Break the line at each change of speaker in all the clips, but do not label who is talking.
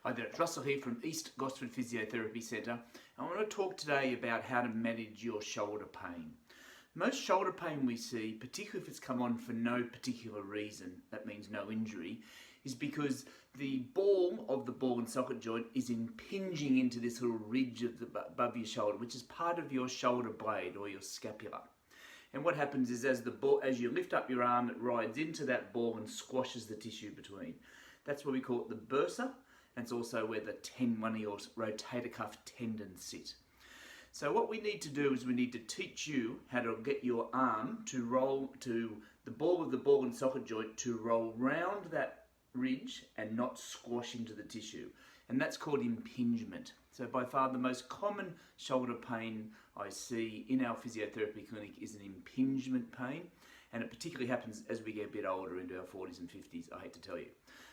Hi there, it's Russell here from East Gosford Physiotherapy Centre. I want to talk today about how to manage your shoulder pain. Most shoulder pain we see, particularly if it's come on for no particular reason, that means no injury, is because the ball of the ball and socket joint is impinging into this little ridge above your shoulder, which is part of your shoulder blade or your scapula. And what happens is as you lift up your arm, it rides into that ball and squashes the tissue between. That's what we call it the bursa. And it's also where one of your rotator cuff tendons sit. So what we need to do is we need to teach you how to get your arm to roll to the ball of the ball and socket joint to roll round that ridge and not squash into the tissue. And that's called impingement. So by far the most common shoulder pain I see in our physiotherapy clinic is an impingement pain. And it particularly happens as we get a bit older, into our 40s and 50s, I hate to tell you.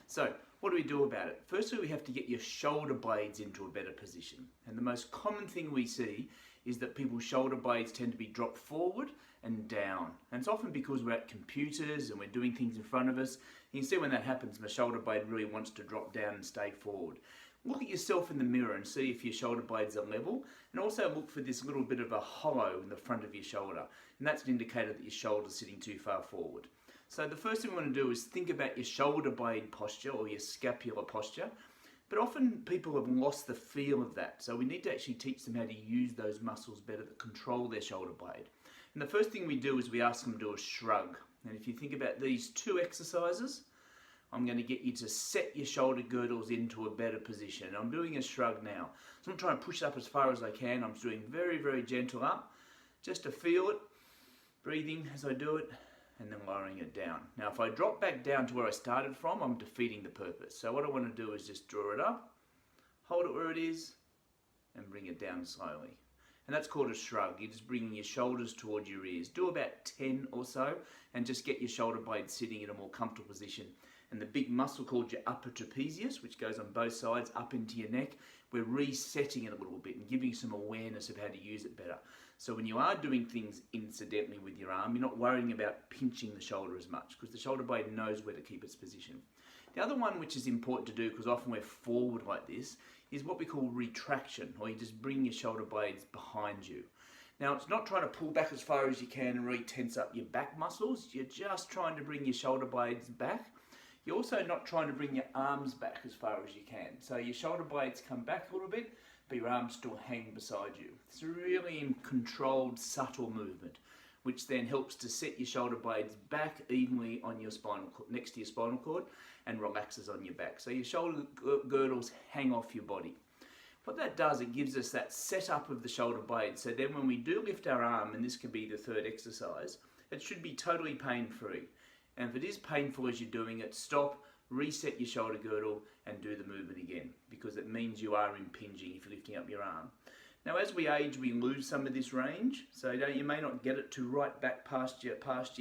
So, what do we do about it? Firstly, we have to get your shoulder blades into a better position. And the most common thing we see is that people's shoulder blades tend to be dropped forward and down. And it's often because we're at computers and we're doing things in front of us. You can see when that happens, my shoulder blade really wants to drop down and stay forward. Look at yourself in the mirror and see if your shoulder blades are level, and also look for this little bit of a hollow in the front of your shoulder, and that's an indicator that your shoulder's sitting too far forward. So the first thing we want to do is think about your shoulder blade posture or your scapular posture, but often people have lost the feel of that, so we need to actually teach them how to use those muscles better that control their shoulder blade. And the first thing we do is we ask them to do a shrug, and if you think about these two exercises, I'm going to get you to set your shoulder girdles into a better position. And I'm doing a shrug now. So I'm trying to push it up as far as I can. I'm doing very, very gentle up, just to feel it, breathing as I do it, and then lowering it down. Now, if I drop back down to where I started from, I'm defeating the purpose. So what I want to do is just draw it up, hold it where it is, and bring it down slowly. And that's called a shrug. You're just bringing your shoulders towards your ears. Do about 10 or so, and just get your shoulder blade sitting in a more comfortable position. And the big muscle called your upper trapezius, which goes on both sides up into your neck, we're resetting it a little bit and giving you some awareness of how to use it better. So when you are doing things incidentally with your arm, you're not worrying about pinching the shoulder as much because the shoulder blade knows where to keep its position. The other one which is important to do, because often we're forward like this, is what we call retraction, or you just bring your shoulder blades behind you. Now, it's not trying to pull back as far as you can and really tense up your back muscles. You're just trying to bring your shoulder blades back. You're also not trying to bring your arms back as far as you can. So your shoulder blades come back a little bit, but your arms still hang beside you. It's a really controlled, subtle movement, which then helps to set your shoulder blades back evenly on your spinal cord, next to your spinal cord, and relaxes on your back. So your shoulder girdles hang off your body. What that does, it gives us that setup of the shoulder blade. So then when we do lift our arm, and this can be the third exercise, it should be totally pain-free. And if it is painful as you're doing it, stop, reset your shoulder girdle and do the movement again, because it means you are impinging if you're lifting up your arm. Now as we age, we lose some of this range, so you may not get it to right back past your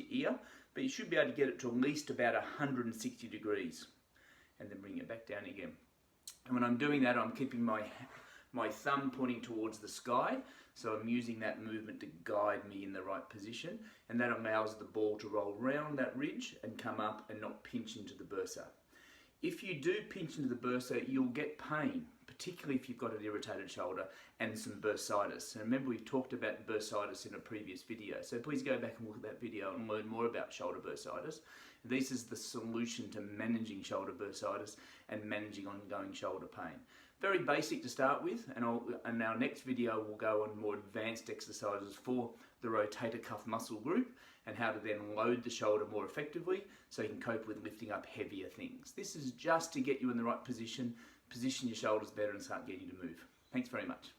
ear, but you should be able to get it to at least about 160 degrees and then bring it back down again. And when I'm doing that, I'm keeping my thumb pointing towards the sky, so I'm using that movement to guide me in the right position, and that allows the ball to roll round that ridge and come up and not pinch into the bursa. If you do pinch into the bursa, you'll get pain, particularly if you've got an irritated shoulder and some bursitis. And remember, we've talked about bursitis in a previous video, so please go back and look at that video and learn more about shoulder bursitis. This is the solution to managing shoulder bursitis and managing ongoing shoulder pain. Very basic to start with, and our next video will go on more advanced exercises for the rotator cuff muscle group and how to then load the shoulder more effectively so you can cope with lifting up heavier things. This is just to get you in the right position your shoulders better and start getting you to move. Thanks very much.